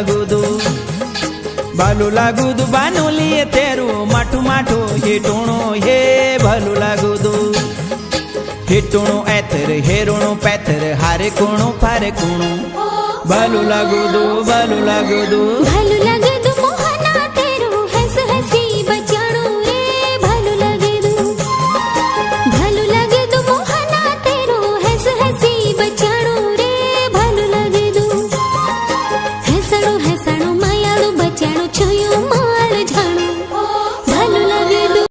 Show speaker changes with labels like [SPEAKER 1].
[SPEAKER 1] लागुदू भलू लागुदू बानुलिए तेरू माठू माठू हिटूणो हे भलू लागुदू हिटूणो एथर हेरुणो पैथर हारे कुणो फारे कुणो भलू लागुदू भलू लागुदू
[SPEAKER 2] भलू लागुदू मोहना तेरू हंस हसी बचाणो रे भलू लागुदू भलू लागुदू मोहना तेरू हंस हसी बचाणो रे भलू लागुदू हसणो हसणो मायाळू बचाणो छुयो